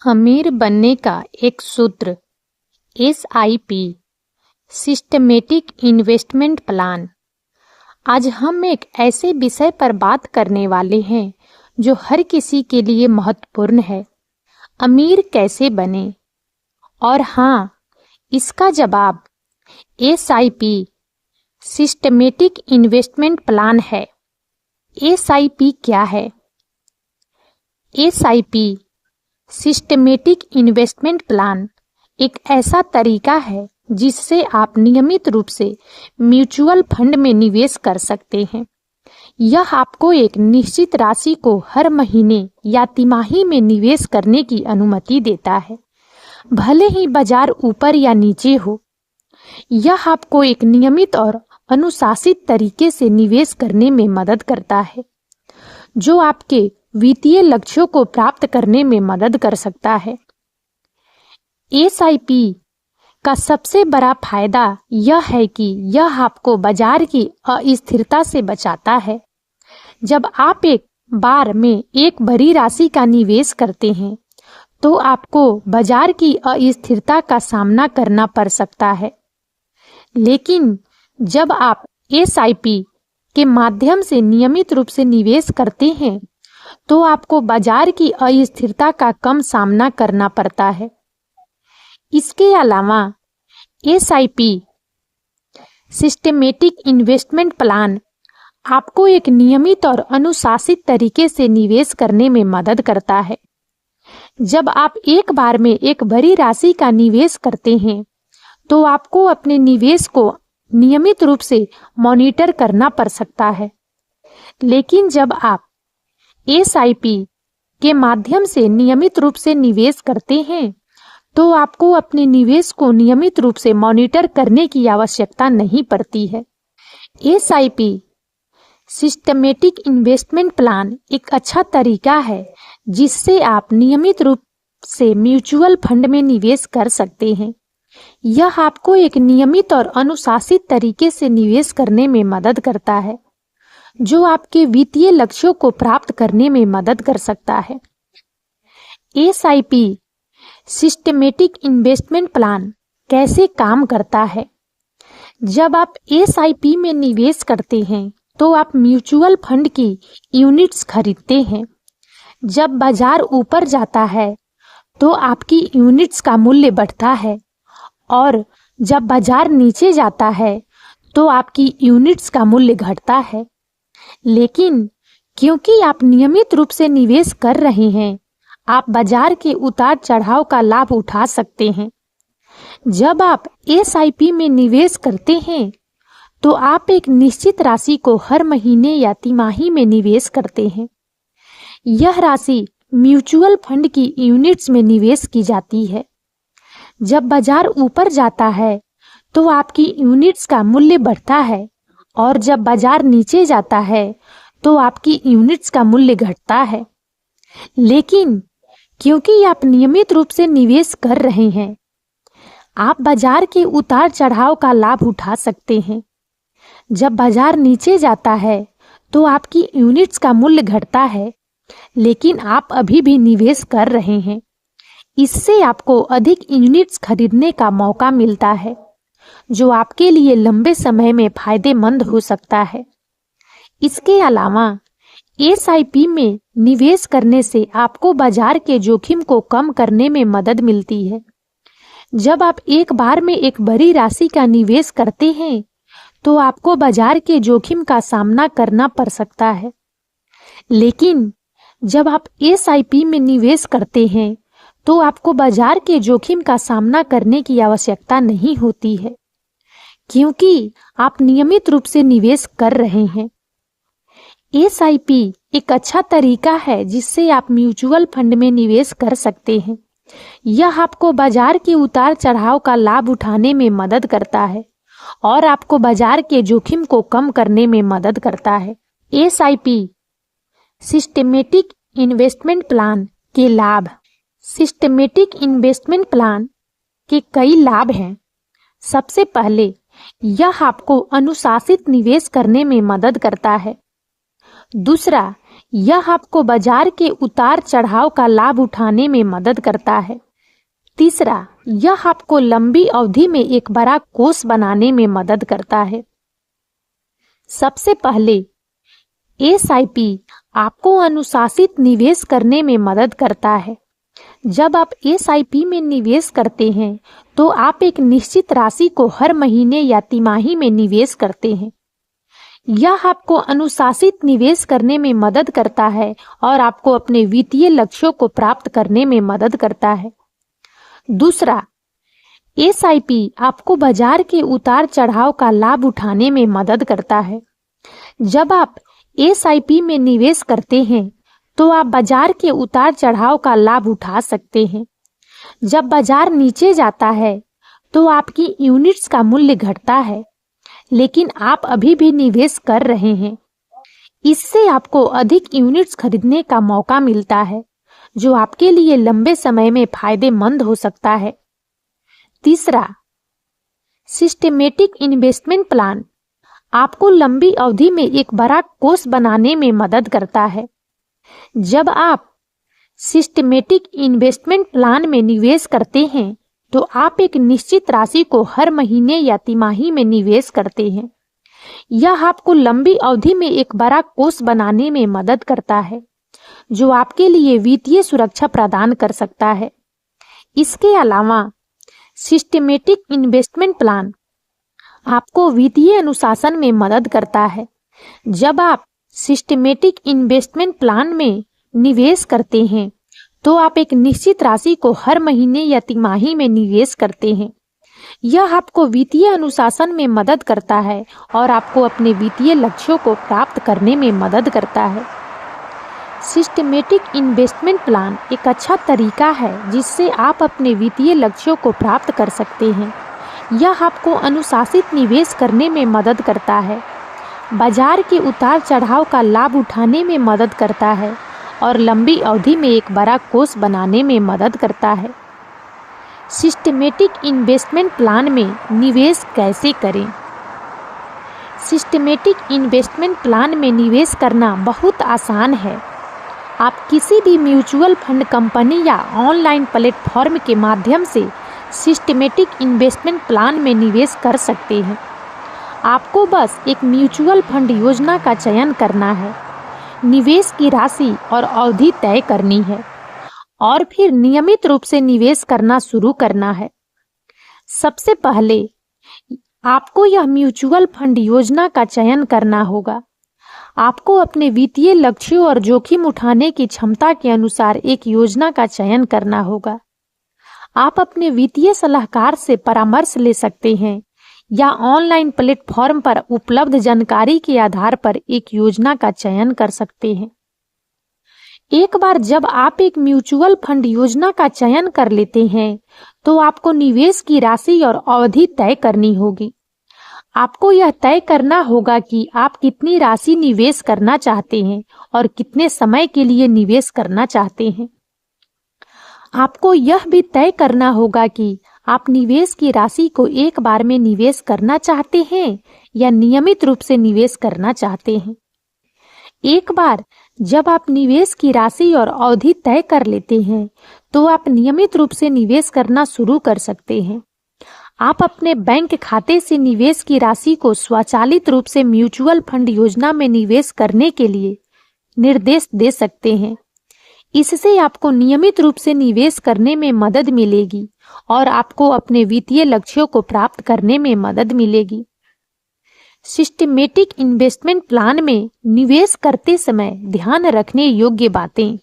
अमीर बनने का एक सूत्र SIP सिस्टमेटिक इन्वेस्टमेंट प्लान। आज हम एक ऐसे विषय पर बात करने वाले हैं जो हर किसी के लिए महत्वपूर्ण है। अमीर कैसे बने? और हाँ, इसका जवाब SIP सिस्टमेटिक इन्वेस्टमेंट प्लान है। SIP क्या है? SIP सिस्टमेटिक इन्वेस्टमेंट प्लान एक ऐसा तरीका है जिससे आप नियमित रूप से म्यूचुअल फंड में निवेश कर सकते हैं। यह आपको एक निश्चित राशि को हर महीने या तिमाही में निवेश करने की अनुमति देता है, भले ही बाजार ऊपर या नीचे हो। यह आपको एक नियमित और अनुशासित तरीके से निवेश करने में मदद करता है, जो आपके वित्तीय लक्ष्यों को प्राप्त करने में मदद कर सकता है। SIP का सबसे बड़ा फायदा यह है कि यह आपको बाजार की अस्थिरता से बचाता है। जब आप एक बार में एक बड़ी राशि का निवेश करते हैं, तो आपको बाजार की अस्थिरता का सामना करना पड़ सकता है। लेकिन जब आप SIP के माध्यम से नियमित रूप से निवेश करते हैं, तो आपको बाजार की अस्थिरता का कम सामना करना पड़ता है। इसके अलावा SIP सिस्टमेटिक इन्वेस्टमेंट प्लान आपको एक नियमित और अनुशासित तरीके से निवेश करने में मदद करता है। जब आप एक बार में एक बड़ी राशि का निवेश करते हैं, तो आपको अपने निवेश को नियमित रूप से मॉनिटर करना पड़ सकता है। लेकिन जब आप SIP के माध्यम से नियमित रूप से निवेश करते हैं, तो आपको अपने निवेश को नियमित रूप से मॉनिटर करने की आवश्यकता नहीं पड़ती है। SIP सिस्टमेटिक इन्वेस्टमेंट प्लान एक अच्छा तरीका है जिससे आप नियमित रूप से म्यूचुअल फंड में निवेश कर सकते हैं। यह आपको एक नियमित और अनुशासित तरीके से निवेश करने में मदद करता है, जो आपके वित्तीय लक्ष्यों को प्राप्त करने में मदद कर सकता है। SIP सिस्टमेटिक इन्वेस्टमेंट प्लान कैसे काम करता है? जब आप SIP में निवेश करते हैं, तो आप म्यूचुअल फंड की यूनिट्स खरीदते हैं। जब बाजार ऊपर जाता है, तो आपकी यूनिट्स का मूल्य बढ़ता है, और जब बाजार नीचे जाता है, तो आपकी यूनिट्स का मूल्य घटता है। लेकिन क्योंकि आप नियमित रूप से निवेश कर रहे हैं, आप बाजार के उतार चढ़ाव का लाभ उठा सकते हैं। जब आप SIP में निवेश करते हैं, तो आप एक निश्चित राशि को हर महीने या तिमाही में निवेश करते हैं। यह राशि म्यूचुअल फंड की यूनिट्स में निवेश की जाती है। जब बाजार ऊपर जाता है, तो आपकी यूनिट्स का मूल्य बढ़ता है, और जब बाजार नीचे जाता है, तो आपकी यूनिट्स का मूल्य घटता है। लेकिन क्योंकि आप नियमित रूप से निवेश कर रहे हैं, आप बाजार के उतार चढ़ाव का लाभ उठा सकते हैं। जब बाजार नीचे जाता है, तो आपकी यूनिट्स का मूल्य घटता है, लेकिन आप अभी भी निवेश कर रहे हैं। इससे आपको अधिक यूनिट्स खरीदने का मौका मिलता है, जो आपके लिए लंबे समय में फायदेमंद हो सकता है। इसके अलावा SIP में निवेश करने से आपको बाजार के जोखिम को कम करने में मदद मिलती है। जब आप एक बार में एक बड़ी राशि का निवेश करते हैं, तो आपको बाजार के जोखिम का सामना करना पड़ सकता है। लेकिन जब आप SIP में निवेश करते हैं, तो आपको बाजार के जोखिम का सामना करने की आवश्यकता नहीं होती है, क्योंकि आप नियमित रूप से निवेश कर रहे हैं। SIP एक अच्छा तरीका है जिससे आप म्यूचुअल फंड में निवेश कर सकते हैं। यह आपको बाजार के उतार चढ़ाव का लाभ उठाने में मदद करता है, और आपको बाजार के जोखिम को कम करने में मदद करता है। SIP सिस्टमेटिक इन्वेस्टमेंट प्लान के लाभ। सिस्टमेटिक इन्वेस्टमेंट प्लान के कई लाभ हैं। सबसे पहले, यह आपको अनुशासित निवेश करने में मदद करता है। दूसरा, यह आपको बाजार के उतार चढ़ाव का लाभ उठाने में मदद करता है। तीसरा, यह आपको लंबी अवधि में एक बड़ा कोष बनाने में मदद करता है। सबसे पहले, एसआईपी आपको अनुशासित निवेश करने में मदद करता है। जब आप एसआईपी में निवेश करते हैं तो आप एक निश्चित राशि को हर महीने या तिमाही में निवेश करते हैं। यह आपको अनुशासित निवेश करने में मदद करता है और आपको अपने वित्तीय लक्ष्यों को प्राप्त करने में मदद करता है। दूसरा, एसआईपी आपको बाजार के उतार चढ़ाव का लाभ उठाने में मदद करता है। जब आप एसआईपी में निवेश करते हैं तो आप बाजार के उतार चढ़ाव का लाभ उठा सकते हैं। जब बाजार नीचे जाता है तो आपकी यूनिट्स का मूल्य घटता है, लेकिन आप अभी भी निवेश कर रहे हैं। इससे आपको अधिक यूनिट्स खरीदने का मौका मिलता है, जो आपके लिए लंबे समय में फायदेमंद हो सकता है। तीसरा, सिस्टेमेटिक इन्वेस्टमेंट प्लान आपको लंबी अवधि में एक बड़ा कोष बनाने में मदद करता है। जब आप सिस्टेमेटिक इन्वेस्टमेंट प्लान में निवेश करते हैं तो आप एक निश्चित राशि को हर महीने या तिमाही में निवेश करते हैं। यह आपको लंबी अवधि में एक बड़ा कोष बनाने में मदद करता है, जो आपके लिए वित्तीय सुरक्षा प्रदान कर सकता है। इसके अलावा सिस्टेमेटिक इन्वेस्टमेंट प्लान आपको वित्तीय अनुशासन में मदद करता है। जब आप सिस्टेमेटिक इन्वेस्टमेंट प्लान में निवेश करते हैं तो आप एक निश्चित राशि को हर महीने या तिमाही में निवेश करते हैं। यह आपको वित्तीय अनुशासन में मदद करता है और आपको अपने वित्तीय लक्ष्यों को प्राप्त करने में मदद करता है। सिस्टेमेटिक इन्वेस्टमेंट प्लान एक अच्छा तरीका है जिससे आप अपने वित्तीय लक्ष्यों को प्राप्त कर सकते हैं। यह आपको अनुशासित निवेश करने में मदद करता है, बाजार के उतार चढ़ाव का लाभ उठाने में मदद करता है और लंबी अवधि में एक बड़ा कोष बनाने में मदद करता है। सिस्टेमेटिक इन्वेस्टमेंट प्लान में निवेश कैसे करें? सिस्टेमेटिक इन्वेस्टमेंट प्लान में निवेश करना बहुत आसान है। आप किसी भी म्यूचुअल फंड कंपनी या ऑनलाइन प्लेटफॉर्म के माध्यम से सिस्टेमेटिक इन्वेस्टमेंट प्लान में निवेश कर सकते हैं। आपको बस एक म्यूचुअल फंड योजना का चयन करना है, निवेश की राशि और अवधि तय करनी है और फिर नियमित रूप से निवेश करना शुरू करना है। सबसे पहले आपको यह म्यूचुअल फंड योजना का चयन करना होगा। आपको अपने वित्तीय लक्ष्यों और जोखिम उठाने की क्षमता के अनुसार एक योजना का चयन करना होगा। आप अपने वित्तीय सलाहकार से परामर्श ले सकते हैं या ऑनलाइन प्लेटफॉर्म पर उपलब्ध जानकारी के आधार पर एक योजना का चयन कर सकते हैं। एक बार जब आप एक म्यूचुअल फंड योजना का चयन कर लेते हैं तो आपको निवेश की राशि और अवधि तय करनी होगी। आपको यह तय करना होगा कि आप कितनी राशि निवेश करना चाहते हैं और कितने समय के लिए निवेश करना चाहते हैं। आपको यह भी तय करना होगा कि आप निवेश की राशि को एक बार में निवेश करना चाहते हैं या नियमित रूप से निवेश करना चाहते हैं। एक बार जब आप निवेश की राशि और अवधि तय कर लेते हैं तो आप नियमित रूप से निवेश करना शुरू कर सकते हैं। आप अपने बैंक खाते से निवेश की राशि को स्वचालित रूप से म्यूचुअल फंड योजना में निवेश करने के लिए निर्देश दे सकते हैं। इससे आपको नियमित रूप से निवेश करने में मदद मिलेगी और आपको अपने वित्तीय लक्ष्यों को प्राप्त करने में मदद मिलेगी। सिस्टेमेटिक इन्वेस्टमेंट प्लान में निवेश करते समय ध्यान रखने योग्य बातें।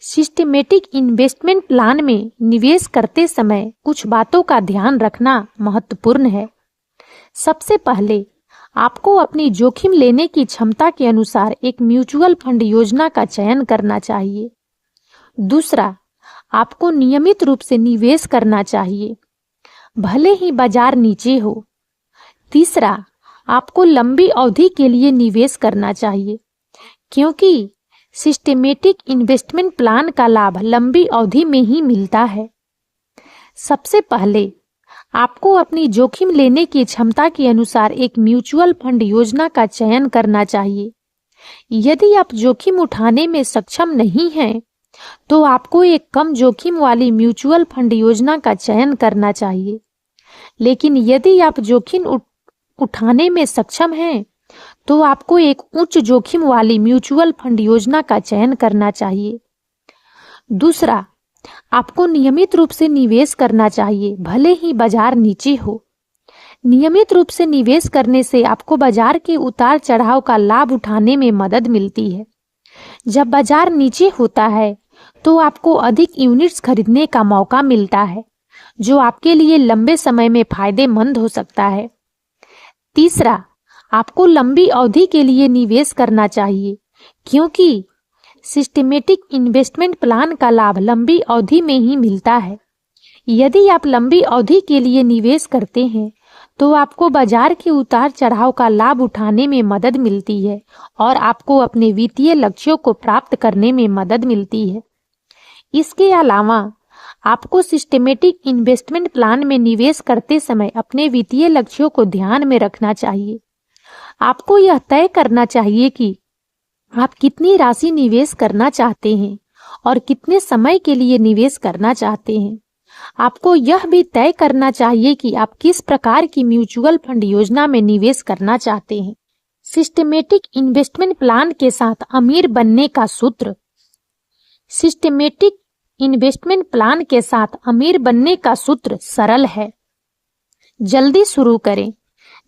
सिस्टेमेटिक इन्वेस्टमेंट प्लान में निवेश करते समय कुछ बातों का ध्यान रखना महत्वपूर्ण है। सबसे पहले आपको अपनी जोखिम लेने की क्षमता के अनुसार एक म्यूचुअल फंड योजना का चयन करना चाहिए। दूसरा, आपको नियमित रूप से निवेश करना चाहिए, भले ही बाजार नीचे हो। तीसरा, आपको लंबी अवधि के लिए निवेश करना चाहिए, क्योंकि सिस्टेमेटिक इन्वेस्टमेंट प्लान का लाभ लंबी अवधि में ही मिलता है। सबसे पहले आपको अपनी जोखिम लेने की क्षमता के अनुसार एक म्यूचुअल फंड योजना का चयन करना चाहिए। यदि आप जोखिम उठाने में सक्षम नहीं हैं, तो आपको एक कम जोखिम वाली म्यूचुअल फंड योजना का चयन करना चाहिए। लेकिन यदि आप जोखिम उठाने में सक्षम हैं, तो आपको एक उच्च जोखिम वाली म्यूचुअल फंड योजना का चयन करना चाहिए। दूसरा, आपको नियमित रूप से निवेश करना चाहिए, भले ही बाजार नीचे हो। नियमित रूप से निवेश करने से आपको बाजार के उतार चढ़ाव का लाभ उठाने में मदद मिलती है। जब बाजार नीचे होता है, तो आपको अधिक यूनिट्स खरीदने का मौका मिलता है, जो आपके लिए लंबे समय में फायदेमंद हो सकता है। तीसरा, आपको लंबी अवधि के लिए निवेश करना चाहिए, क्योंकि सिस्टेमेटिक इन्वेस्टमेंट प्लान का लाभ लंबी अवधि में ही मिलता है। यदि आप लंबी अवधि के लिए निवेश करते हैं, तो आपको बाजार के उतार चढ़ाव का लाभ उठाने में मदद मिलती है और आपको अपने वित्तीय लक्ष्यों को प्राप्त करने में मदद मिलती है। इसके अलावा आपको सिस्टेमेटिक इन्वेस्टमेंट प्लान में निवेश करते समय अपने वित्तीय लक्ष्यों को ध्यान में रखना चाहिए। आपको यह तय करना चाहिए कि आप कितनी राशि निवेश करना चाहते हैं और कितने समय के लिए निवेश करना चाहते हैं। आपको यह भी तय करना चाहिए कि आप किस प्रकार की म्यूचुअल फंड योजना में निवेश करना चाहते हैं। सिस्टेमेटिक इन्वेस्टमेंट प्लान के साथ अमीर बनने का सूत्र। सिस्टेमेटिक इन्वेस्टमेंट प्लान के साथ अमीर बनने का सूत्र सरल है। जल्दी शुरू करें।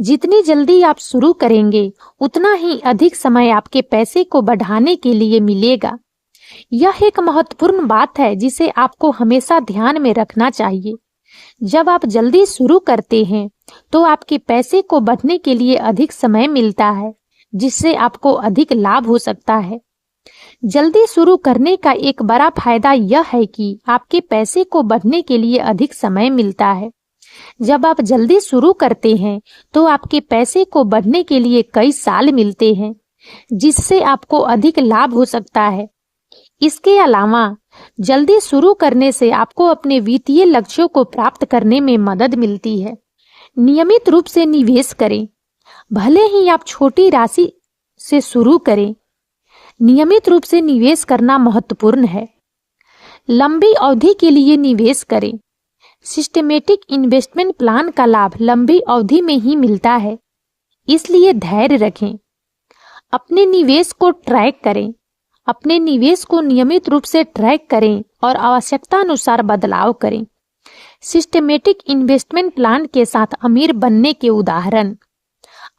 जितनी जल्दी आप शुरू करेंगे, उतना ही अधिक समय आपके पैसे को बढ़ाने के लिए मिलेगा। यह एक महत्वपूर्ण बात है जिसे आपको हमेशा ध्यान में रखना चाहिए। जब आप जल्दी शुरू करते हैं, तो आपके पैसे को बढ़ने के लिए अधिक समय मिलता है, जिससे आपको अधिक लाभ हो सकता है। जल्दी शुरू करने का एक बड़ा फायदा यह है कि आपके पैसे को बढ़ने के लिए अधिक समय मिलता है। जब आप जल्दी शुरू करते हैं, तो आपके पैसे को बढ़ने के लिए कई साल मिलते हैं, जिससे आपको अधिक लाभ हो सकता है। इसके अलावा जल्दी शुरू करने से आपको अपने वित्तीय लक्ष्यों को प्राप्त करने में मदद मिलती है। नियमित रूप से निवेश करें। भले ही आप छोटी राशि से शुरू करें, नियमित रूप से निवेश करना महत्वपूर्ण है। लंबी अवधि के लिए निवेश करें। सिस्टेमेटिक इन्वेस्टमेंट प्लान का लाभ लंबी अवधि में ही मिलता है, इसलिए धैर्य रखें। अपने निवेश को ट्रैक करें। अपने निवेश को नियमित रूप से ट्रैक करें और आवश्यकता अनुसार बदलाव करें। सिस्टेमेटिक इन्वेस्टमेंट प्लान के साथ अमीर बनने के उदाहरण।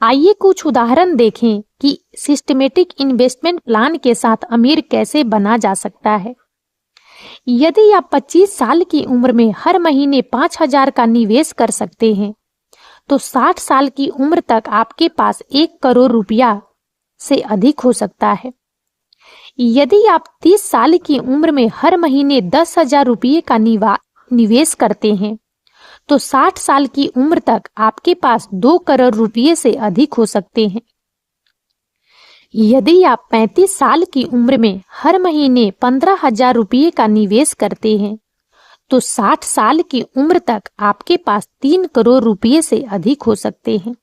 आइए कुछ उदाहरण देखें कि सिस्टेमेटिक इन्वेस्टमेंट प्लान के साथ अमीर कैसे बना जा सकता है। यदि आप 25 साल की उम्र में हर महीने 5,000 का निवेश कर सकते हैं, तो 60 साल की उम्र तक आपके पास 1 करोड़ रुपया से अधिक हो सकता है। यदि आप 30 साल की उम्र में हर महीने 10,000 रुपये का निवेश करते हैं, तो 60 साल की उम्र तक आपके पास 2 करोड़ रुपये से अधिक हो सकते हैं। यदि आप 35 साल की उम्र में हर महीने 15,000 रुपये का निवेश करते हैं, तो 60 साल की उम्र तक आपके पास 3 करोड़ रुपये से अधिक हो सकते हैं।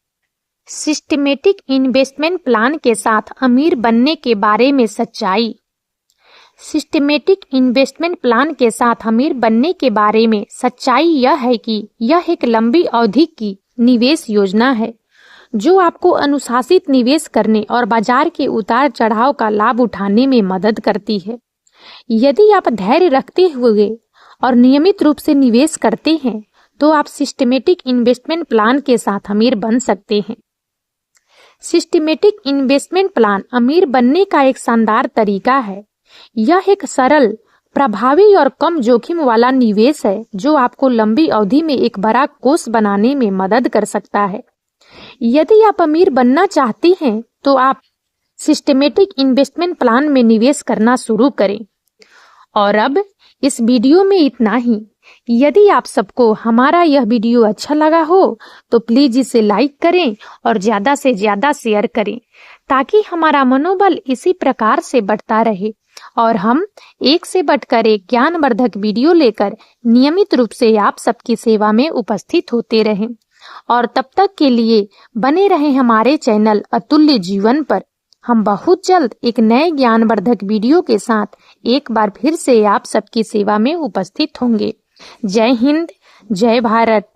सिस्टेमेटिक इन्वेस्टमेंट प्लान के साथ अमीर बनने के बारे में सच्चाई। सिस्टेमेटिक इन्वेस्टमेंट प्लान के साथ अमीर बनने के बारे में सच्चाई यह है कि यह एक लंबी अवधि की निवेश योजना है, जो आपको अनुशासित निवेश करने और बाजार के उतार चढ़ाव का लाभ उठाने में मदद करती है। यदि आप धैर्य रखते हुए और नियमित रूप से निवेश करते हैं, तो आप सिस्टेमेटिक इन्वेस्टमेंट प्लान के साथ अमीर बन सकते हैं। सिस्टेमेटिक इन्वेस्टमेंट प्लान अमीर बनने का एक शानदार तरीका है। यह एक सरल, प्रभावी और कम जोखिम वाला निवेश है, जो आपको लंबी अवधि में एक बड़ा कोष बनाने में मदद कर सकता है। यदि आप अमीर बनना चाहते हैं, तो आप सिस्टेमेटिक इन्वेस्टमेंट प्लान में निवेश करना शुरू करें। और अब इस वीडियो में इतना ही। यदि आप सबको हमारा यह वीडियो अच्छा लगा हो, तो प्लीज इसे लाइक करें और ज्यादा से ज्यादा शेयर करें, ताकि हमारा मनोबल इसी प्रकार से बढ़ता रहे और हम एक से बढ़कर एक ज्ञानवर्धक वीडियो लेकर नियमित रूप से आप सबकी सेवा में उपस्थित होते रहें। और तब तक के लिए बने रहें हमारे चैनल अतुल्य जीवन पर। हम बहुत जल्द एक नए ज्ञानवर्धक वीडियो के साथ एक बार फिर से आप सबकी सेवा में उपस्थित होंगे। जय हिंद, जय भारत।